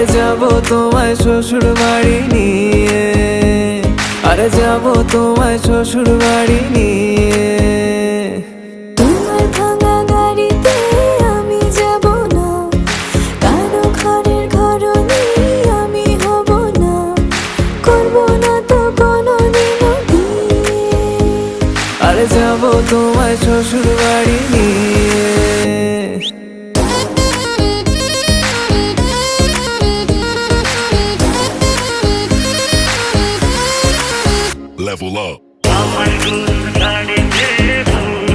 আরে যাব তোমায় শ্বশুর বাড়ি নিয়ে, আরে যাব তোমায় শ্বশুর বাড়ি নিয়ে। তোমার ভাঙা গাড়িতে আমি যাব না, কারো ঘরের ঘরনি আমি হব না, করব না তো কোনোদিনও বিয়ে। আরে যাব তোমায় শ্বশুর বাড়ি নিয়ে। Level up. আমার গাড়িতে ফুল